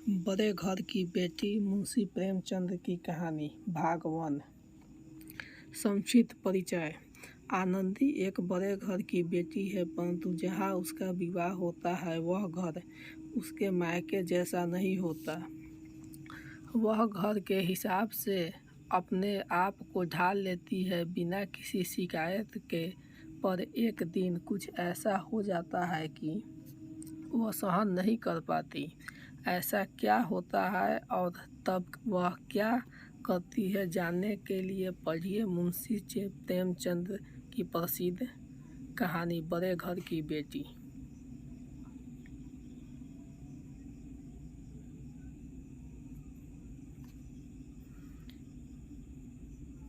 बड़े घर की बेटी मुंशी प्रेमचंद की कहानी भाग 1। संक्षिप्त परिचय। आनंदी एक बड़े घर की बेटी है, परंतु जहाँ उसका विवाह होता है वह घर उसके मायके जैसा नहीं होता। वह घर के हिसाब से अपने आप को ढाल लेती है बिना किसी शिकायत के। पर एक दिन कुछ ऐसा हो जाता है कि वह सहन नहीं कर पाती। ऐसा क्या होता है और तब वह क्या करती है, जानने के लिए पढ़िए मुंशी प्रेमचंद की प्रसिद्ध कहानी बड़े घर की बेटी।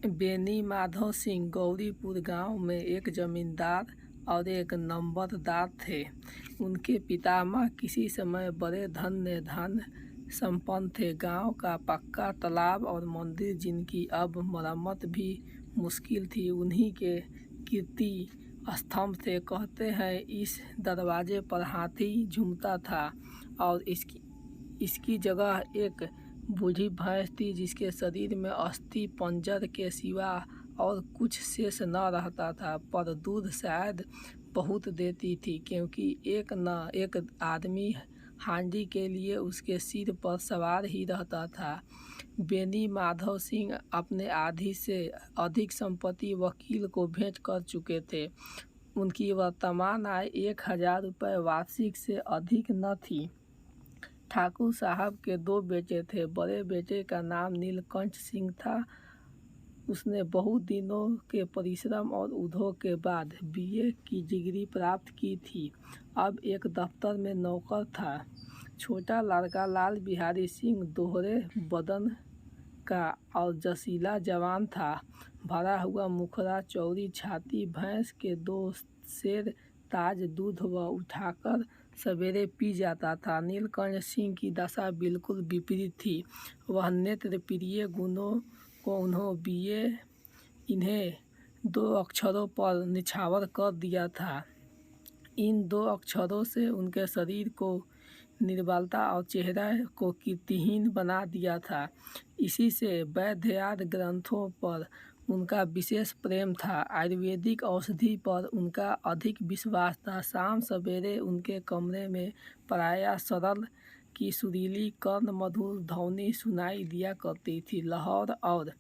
बेनी माधव सिंह गौरीपुर गांव में एक जमींदार और एक नंबरदार थे। उनके पितामह किसी समय बड़े धन संपन्न थे। गांव का पक्का तालाब और मंदिर, जिनकी अब मरम्मत भी मुश्किल थी, उन्हीं के कीर्ति स्तंभ थे। कहते हैं इस दरवाजे पर हाथी झूमता था और इसकी जगह एक बूढ़ी भैंस थी, जिसके शरीर में अस्थि पंजर के सिवा और कुछ शेष न रहता था। पर दूध शायद बहुत देती थी, क्योंकि एक आदमी हांडी के लिए उसके सिर पर सवार ही रहता था। बेनी माधव सिंह अपने आधी से अधिक संपत्ति वकील को भेंट कर चुके थे। उनकी वर्तमान आय 1000 रुपये वार्षिक से अधिक न थी। ठाकुर साहब के 2 बेटे थे। बड़े बेटे का नाम नीलकंठ सिंह था। उसने बहुत दिनों के परिश्रम और उद्योग के बाद बीए की डिग्री प्राप्त की थी। अब एक दफ्तर में नौकर था। छोटा लड़का लाल बिहारी सिंह दोहरे बदन का और जसीला जवान था। भरा हुआ मुखड़ा, चौड़ी छाती, भैंस के 2 सेर ताज दूध वह उठाकर सवेरे पी जाता था। नीलकंठ सिंह की दशा बिल्कुल विपरीत थी। वह नेत्र प्रिय गुणों को इन्हें 2 अक्षरों पर निछावर कर दिया था। इन 2 अक्षरों से उनके शरीर को निर्बलता और चेहरा को कीर्तिहीन बना दिया था। इसी से वैद्यादि ग्रंथों पर उनका विशेष प्रेम था। आयुर्वेदिक औषधि पर उनका अधिक विश्वास था। शाम सवेरे उनके कमरे में प्रायः सरल की सुरीली कर्ण मधुर ध्वनि सुनाई दिया करती थी। लाहौर और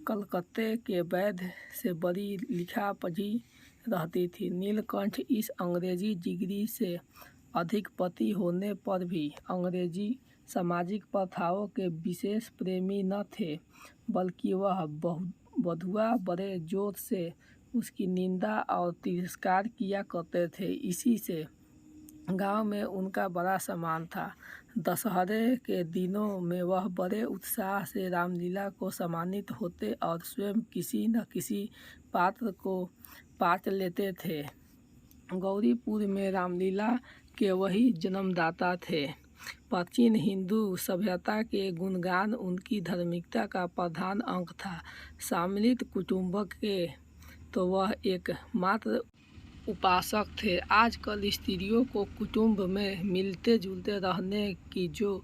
कलकत्ते के वैद्य से बड़ी लिखा पढ़ी रहती थी। नीलकंठ इस अंग्रेजी डिग्री से अधिक पति होने पर भी अंग्रेजी सामाजिक प्रथाओं के विशेष प्रेमी न थे, बल्कि वह बधुआ बड़े जोर से उसकी निंदा और तिरस्कार किया करते थे। इसी से गांव में उनका बड़ा सम्मान था। दशहरे के दिनों में वह बड़े उत्साह से रामलीला को सम्मानित होते और स्वयं किसी न किसी पात्र को पाट लेते थे। गौरीपुर में रामलीला के वही जन्मदाता थे। प्राचीन हिंदू सभ्यता के गुणगान उनकी धार्मिकता का प्रधान अंग था। सम्मिलित कुटुंबक के तो वह एक मात्र उपासक थे। आजकल स्त्रियों को कुटुंब में मिलते जुलते रहने की जो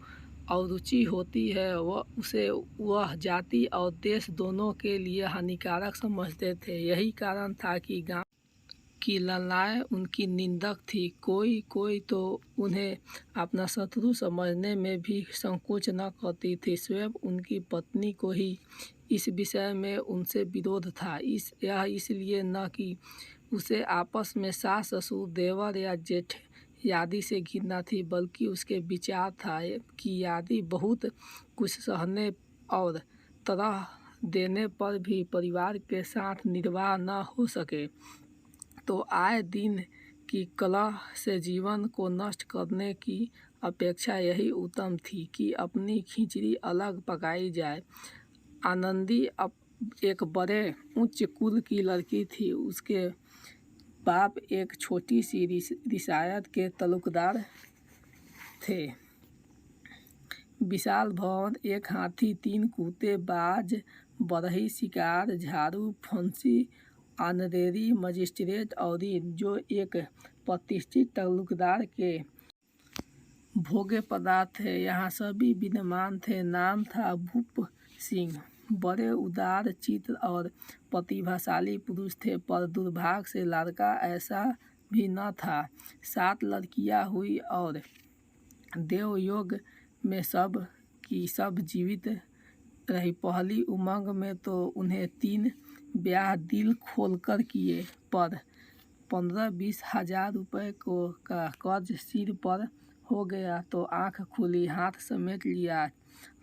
अरुचि होती है, वह जाति और देश दोनों के लिए हानिकारक समझते थे। यही कारण था कि गांव की लड़ाई उनकी निंदक थी। कोई तो उन्हें अपना शत्रु समझने में भी संकोच न करती थी। स्वयं उनकी पत्नी को ही इस विषय में उनसे विरोध था। यह इसलिए न कि उसे आपस में सास ससुर, देवर या जेठ आदि से घृणा थी, बल्कि उसके विचार था कि यदि बहुत कुछ सहने और तरह देने पर भी परिवार के साथ निर्वाह न हो सके, तो आए दिन की कलह से जीवन को नष्ट करने की अपेक्षा यही उत्तम थी कि अपनी खिचड़ी अलग पकाई जाए। आनंदी एक बड़े उच्च कुल की लड़की थी। उसके बाप एक छोटी सी रियासत के तालुकदार थे। विशाल भवन, एक हाथी, 3 कुत्ते, बाज, बरही, शिकार, झाड़ू, फंसी, ऑनरेरी मजिस्ट्रेट और जो एक प्रतिष्ठित तालुकदार के भोग्य पदार्थ थे, यहाँ सभी विद्यमान थे। नाम था भूप सिंह। बड़े उदार चित्त और प्रतिभाशाली पुरुष थे, पर दुर्भाग्य से लड़का ऐसा भी न था। 7 लड़कियां हुई और देवयोग में सब की सब जीवित रही। पहली उमंग में तो उन्हें 3 ब्याह दिल खोलकर किए, पर 15-20 हजार रुपये का कर्ज सिर पर हो गया तो आंख खुली, हाथ समेट लिया।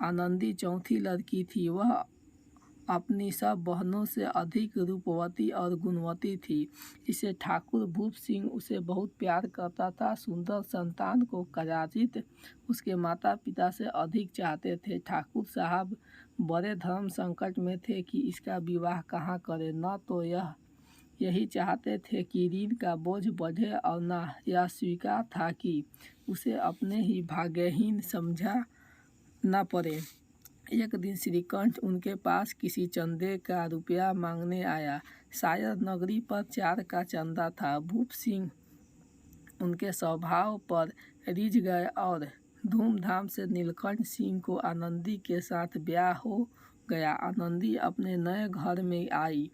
आनंदी चौथी लड़की थी। वह अपनी सब बहनों से अधिक रूपवती और गुणवती थी, इसे ठाकुर भूप सिंह उसे बहुत प्यार करता था। सुंदर संतान को कदाचित उसके माता पिता से अधिक चाहते थे। ठाकुर साहब बड़े धर्म संकट में थे कि इसका विवाह कहाँ करें। न तो यही चाहते थे कि ऋण का बोझ बढ़े और न यह स्वीकार था कि उसे अपने ही भाग्यहीन समझा न पड़े। एक दिन श्रीकंठ उनके पास किसी चंदे का रुपया मांगने आया। शायद नगरी पर 4 का चंदा था। भूप सिंह उनके स्वभाव पर रिझ गए और धूमधाम से नीलकंठ सिंह को आनंदी के साथ ब्याह हो गया। आनंदी अपने नए घर में आई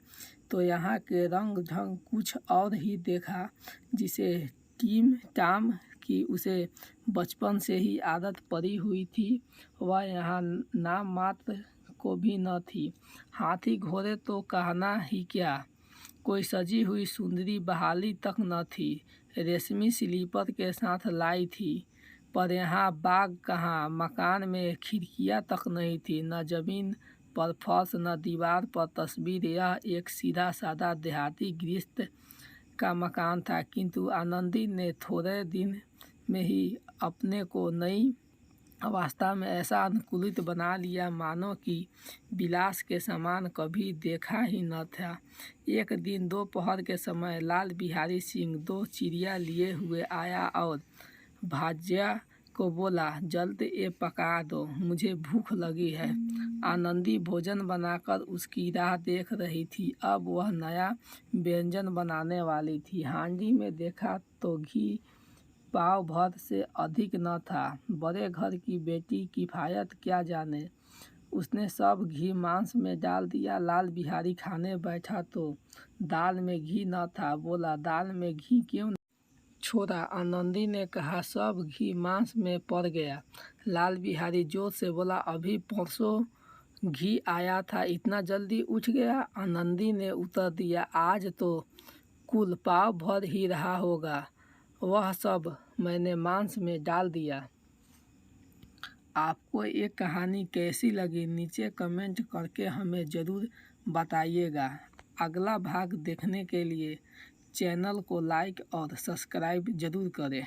तो यहाँ के रंग ढंग कुछ और ही देखा, जिसे टीम टाम की उसे बचपन से ही आदत पड़ी हुई थी, वह यहाँ नाम मात्र को भी न थी। हाथी घोड़े तो कहना ही क्या, कोई सजी हुई सुंदरी बहाली तक न थी। रेशमी स्लीपर के साथ लाई थी, पर यहाँ बाग कहाँ, मकान में खिड़कियाँ तक नहीं थी, न जमीन पर फर्श न दीवार पर तस्वीर। यह एक सीधा साधा देहाती गृहस्थ का मकान था, किंतु आनंदी ने थोड़े दिन में ही अपने को नई अवस्था में ऐसा अनुकूलित बना लिया मानो कि विलास के समान कभी देखा ही न था। एक दिन दोपहर के समय लाल बिहारी सिंह 2 चिड़िया लिए हुए आया और भाज्या को बोला, जल्द ये पका दो, मुझे भूख लगी है। आनंदी भोजन बनाकर उसकी राह देख रही थी। अब वह नया व्यंजन बनाने वाली थी। हांडी में देखा तो घी पाव भर से अधिक न था। बड़े घर की बेटी किफायत क्या जाने, उसने सब घी मांस में डाल दिया। लाल बिहारी खाने बैठा तो दाल में घी न था। बोला, दाल में घी क्यों छोड़ा? आनंदी ने कहा, सब घी मांस में पड़ गया। लाल बिहारी जोर से बोला, अभी परसों घी आया था, इतना जल्दी उठ गया? आनंदी ने उत्तर दिया, आज तो कुल पाव भर ही रहा होगा, वह सब मैंने मांस में डाल दिया। आपको ये कहानी कैसी लगी नीचे कमेंट करके हमें ज़रूर बताइएगा। अगला भाग देखने के लिए चैनल को लाइक और सब्सक्राइब ज़रूर करें।